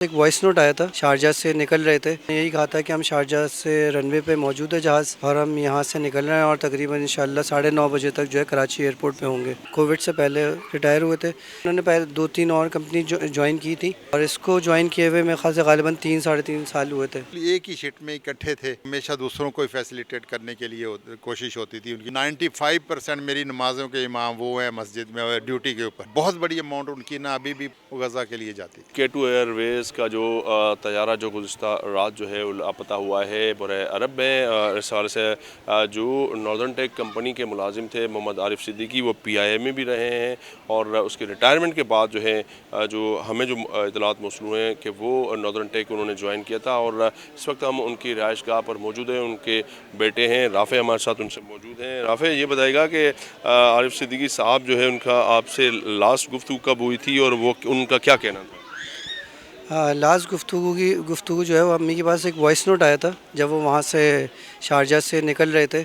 एक voice note आया था, शारजा से निकल रहे थे। यही कहा था कि हम शारजा से रनवे पे मौजूद है जहाज़, और हम यहाँ से निकल रहे हैं और तकरीबन इंशाल्लाह 9:30 बजे तक जो है कराची एयरपोर्ट पे होंगे। कोविड से पहले रिटायर हुए थे। उन्होंने पहले 2-3 और कंपनी ज्वाइन की थी और इसको ज्वाइन किए हुए मेरे ख्याल से गालिबन 3-3.5 साल हुए थे। एक ही शिफ्ट में इकट्ठे थे, हमेशा दूसरों को फैसिलिटेट करने के लिए कोशिश होती थी उनकी। 95% मेरी नमाजों के इमाम वो है मस्जिद में ड्यूटी के ऊपर। बहुत बड़ी अमाउंट उनकी ना अभी भी गजा के लिए जाती थी। K2 एयरवेज़ का जो तैयारा जो गुज़िश्ता रात जो है वो लापता हुआ है बरे अरब में। इस हवाले से जो नॉर्दर्न टेक कंपनी के मुलाजिम थे मोहम्मद आरिफ सिद्दीकी, वो PIA में भी रहे हैं और उसके रिटायरमेंट के बाद जो है जो हमें जो इतलात मौसूल हैं कि वो नॉर्दर्न टेक उन्होंने ज्वाइन किया था। और इस वक्त हम उनकी रिहाइश गाह पर मौजूद हैं। उनके बेटे हैं राफ़े हमारे साथ, उनसे मौजूद हैं। राफ़े, ये बताएगा कि आरिफ सिद्दीकी साहब जो है उनका आपसे लास्ट गुफ्तगू कब हुई थी और वो उनका क्या कहना था? लास्ट गुफ्तगू जो है वो अम्मी के पास एक वॉइस नोट आया था जब वो वहाँ से शारजा से निकल रहे थे।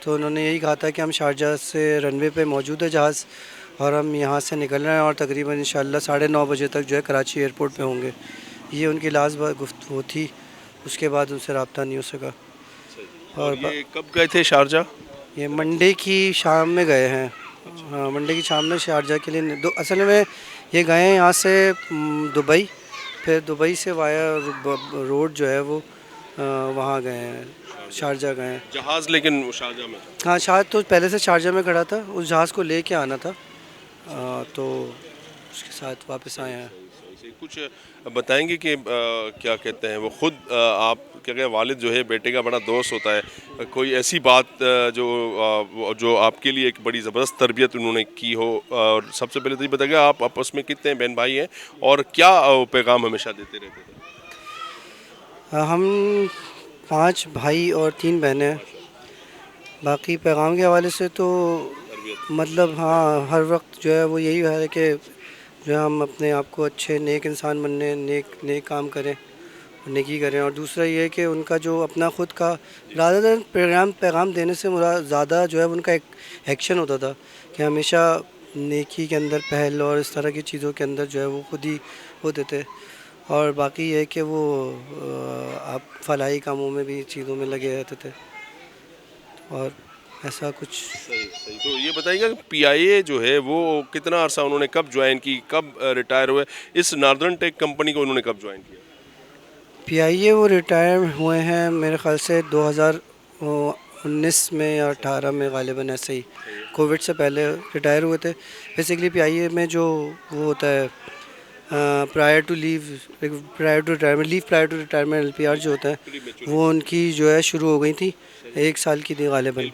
तो उन्होंने यही कहा था कि हम शारजा से रनवे पे मौजूद है जहाज़, और हम यहाँ से निकल रहे हैं और तकरीबन इंशाल्लाह 9:30 बजे तक जो है कराची एयरपोर्ट पे होंगे। ये उनकी लास्ट बार गुफ्तगू थी, उसके बाद उनसे रब्ता नहीं हो सका। और ये कब गए थे शारजा? ये मंडे की शाम में गए हैं। हाँ, मंडे की शाम में शारजा के लिए असल में ये गए हैं यहाँ से दुबई, फिर दुबई से वाया रोड जो है वो वहाँ गए हैं, शारजा गए हैं। जहाज़ लेकिन शारजा में? हाँ, जहाज़ तो पहले से शारजा में खड़ा था, उस जहाज़ को लेके आना था, तो उसके साथ वापस आए हैं। कुछ बताएंगे कि क्या कहते हैं वो खुद आप क्या कहते हैं, वालिद जो है बेटे का बड़ा दोस्त होता है, कोई ऐसी बात जो आपके लिए एक बड़ी ज़बरदस्त तरबियत उन्होंने की हो? और सबसे पहले तो ये बताइएगा आप आपस में कितने बहन भाई हैं और क्या पैगाम हमेशा देते रहते थे? हम 5 भाई और 3 बहनें हैं। बाकी पैगाम के हवाले से तो मतलब हाँ, हर वक्त जो है वो यही है कि जो है हम अपने आप को अच्छे नेक इंसान बनने, नेक काम करें, नेकी करें। और दूसरा ये है कि उनका जो अपना ख़ुद का ज़्यादातर पैगाम देने से मुराद ज़्यादा जो है उनका एक एक्शन होता था कि हमेशा नेकी के अंदर पहल और इस तरह की चीज़ों के अंदर जो है वो खुद ही होते थे। और बाकी ये है कि वो आप फलाही कामों में भी चीज़ों में लगे रहते थे और ऐसा कुछ। सही सही। तो ये बताइएगा कि PIA जो है वो कितना अरसा उन्होंने कब ज्वाइन की, कब रिटायर हुए? इस नॉर्दर्न टेक कंपनी को उन्होंने कब ज्वाइन किया? PIA वो रिटायर हुए हैं मेरे ख़्याल से 2019 में या 18 में, गालिबन ऐसे ही कोविड से पहले रिटायर हुए थे। बेसिकली PIA में जो वो होता है प्रायर टू रिटायरमेंट LPR जो होता है वो उनकी जो है शुरू हो गई थी, 1 साल की थी गालिबन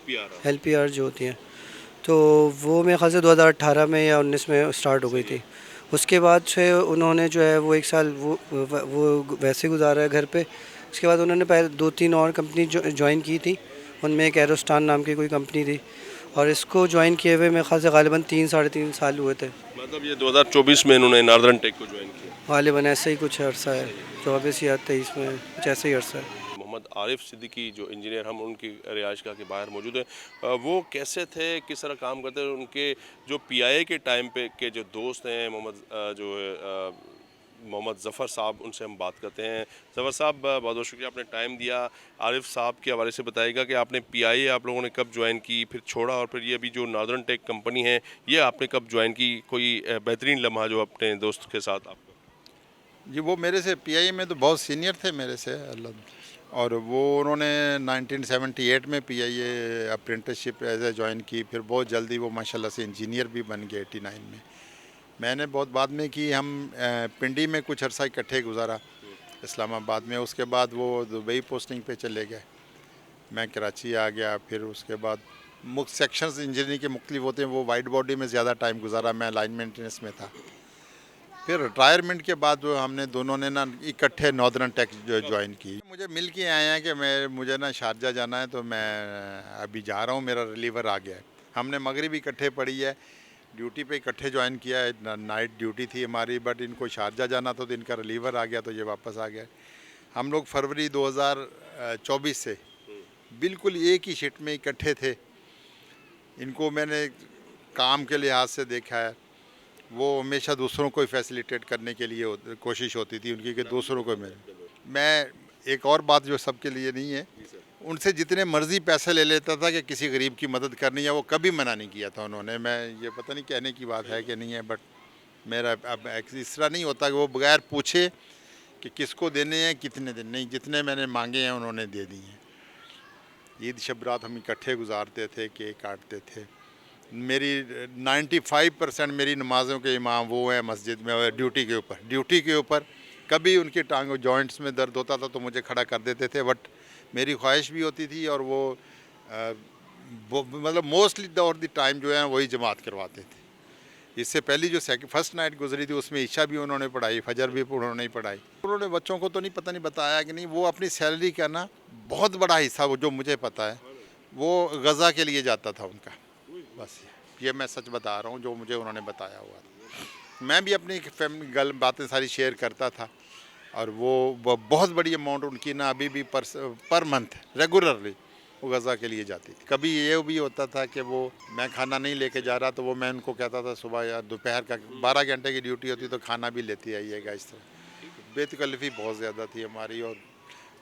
LPR जो होती हैं। तो वो मेरे ख्याल से 2018 में या 19 में स्टार्ट हो गई थी। उसके बाद से उन्होंने जो है वो 1 साल वो वैसे गुजारा है घर पे। उसके बाद उन्होंने पहले 2-3 और कंपनी ज्वाइन की थी, उनमें एक एरोस्टान नाम की कोई कंपनी थी, और इसको ज्वाइन किए हुए मेरे ख्याल से गालिबन 3-3.5 साल हुए थे। मतलब ये 2024 में इन्होंने नॉर्दर्न टेक को ज्वाइन किया? गालिबन ऐसे ही कुछ अर्सा है, 24 या 23 में कुछ ऐसे ही अर्सा है। मोहम्मद आरिफ सिद्दीकी जो इंजीनियर, हम उनकी रिहाइशगाह के बाहर मौजूद हैं। वो कैसे थे, किस तरह काम करते थे? उनके जो PIA के टाइम पे के जो दोस्त हैं जो है मोहम्मद ज़फ़र साहब, उनसे हम बात करते हैं। ज़फ़र साहब, बहुत बहुत शुक्रिया, आपने टाइम दिया। आरिफ साहब के हवाले से बताइएगा कि आपने PIA आप लोगों ने कब ज्वाइन की, फिर छोड़ा, और फिर ये अभी जो नॉर्दर्न टेक कंपनी है ये आपने कब ज्वाइन की? कोई बेहतरीन लम्हा जो अपने दोस्त के साथ आपका? जी, वो मेरे से PIA में तो बहुत सीनियर थे मेरे से और वो उन्होंने 1978 में PIA apprenticeship as a join की। फिर बहुत जल्दी वो माशाल्लाह से इंजीनियर भी बन गए 89 में। मैंने बहुत बाद में की। हम पिंडी में कुछ अरसा इकट्ठे गुजारा इस्लामाबाद में। उसके बाद वो दुबई पोस्टिंग पे चले गए, मैं कराची आ गया। फिर उसके बाद मुख्य सेक्शंस इंजीनियरिंग के मुख्तलिफ होते हैं, वो वाइड बॉडी में ज़्यादा टाइम गुजारा, मैं लाइन मेंटेनेंस में था। फिर रिटायरमेंट के बाद जो हमने दोनों ने ना इकट्ठे नॉर्दर्न टेक जो ज्वाइन की। मुझे मिल के आए हैं कि मुझे ना शारजा जाना है, तो मैं अभी जा रहा हूँ, मेरा रिलीवर आ गया है। हमने मगरिब इकट्ठे पढ़ी है, ड्यूटी पे इकट्ठे ज्वाइन किया है। नाइट ड्यूटी थी हमारी, बट इनको शारजा जाना तो इनका रिलीवर आ गया, तो ये वापस आ गया। हम लोग फरवरी 2024 से बिल्कुल एक ही शिफ्ट में इकट्ठे थे। इनको मैंने काम के लिहाज से देखा है, वो हमेशा दूसरों को फैसिलिटेट करने के लिए कोशिश होती थी उनकी कि दूसरों को मिले। मैं एक और बात जो सबके लिए नहीं है, उनसे जितने मर्जी पैसे ले लेता था कि किसी गरीब की मदद करनी है, वो कभी मना नहीं किया था उन्होंने। मैं ये पता नहीं कहने की बात है कि नहीं है, बट मेरा अब इस तरह नहीं होता कि वो बगैर पूछे कि किसको देने हैं कितने दिन, नहीं, जितने मैंने मांगे हैं उन्होंने दे दिए हैं। ईद शब रात हम इकट्ठे गुजारते थे, केक काटते थे। मेरी 95% मेरी नमाज़ों के इमाम वो हैं मस्जिद में, ड्यूटी के ऊपर। कभी उनकी टांगों जॉइंट्स में दर्द होता था तो मुझे खड़ा कर देते थे, बट मेरी ख्वाहिश भी होती थी, और वो मतलब मोस्टली ऑफ द टाइम जो है वही जमात करवाते थे। इससे पहली जो फर्स्ट नाइट गुजरी थी उसमें ईशा भी उन्होंने पढ़ाई, फजर भी उन्होंने ही पढ़ाई। उन्होंने बच्चों को तो नहीं पता नहीं बताया कि नहीं, वो अपनी सैलरी का ना बहुत बड़ा हिस्सा, वो जो मुझे पता है, वो गज़ा के लिए जाता था उनका। बस ये मैं सच बता रहा हूँ जो मुझे उन्होंने बताया हुआ था। मैं भी अपनी फैमिली बातें सारी शेयर करता था, और वो बहुत बड़ी अमाउंट उनकी ना अभी भी पर मंथ रेगुलरली वो गज़ा के लिए जाती थी। कभी ये भी होता था कि वो मैं खाना नहीं लेके जा रहा तो वो मैं उनको कहता था सुबह या दोपहर का 12 घंटे की ड्यूटी होती तो खाना भी लेती आइएगा। इस तरह बेतकल्लफ़ी बहुत ज़्यादा थी हमारी, और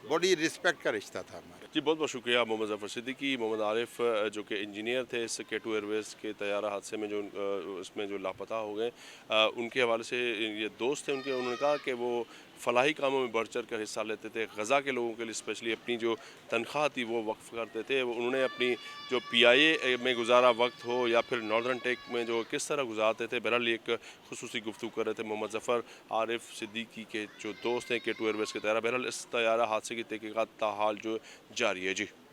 बड़ी रिस्पेक्ट का रिश्ता था हमारा। जी, बहुत बहुत शुक्रिया मोहम्मद ज़फ़र सिद्दीकी। मोहम्मद आरिफ जो कि इंजीनियर थे इस K2 एयरवेज़ के तैयारा हादसे में जो उसमें जो लापता हो गए, उनके हवाले से ये दोस्त थे उनके, उन्होंने कहा कि वो फ़लाही कामों में बढ़ चढ़ कर हिस्सा लेते थे। गज़ा के लोगों के लिए स्पेशली अपनी जो तनख्वाह थी वो वक्फ़ करते थे। उन्होंने अपनी जो PIA में गुजारा वक्त हो या फिर नॉर्दर्न टेक में जो किस तरह गुजारते थे, बहरहाल एक खुसूसी गुफ्तगू कर रहे थे मोहम्मद ज़फ़र आरिफ सिद्दीकी के जो दोस्त हैं K2 एयरवेज़ के तैयारा। बहरहाल इस तैयारा हादसे की तहकीकात ताहाल जो जारी है। जी।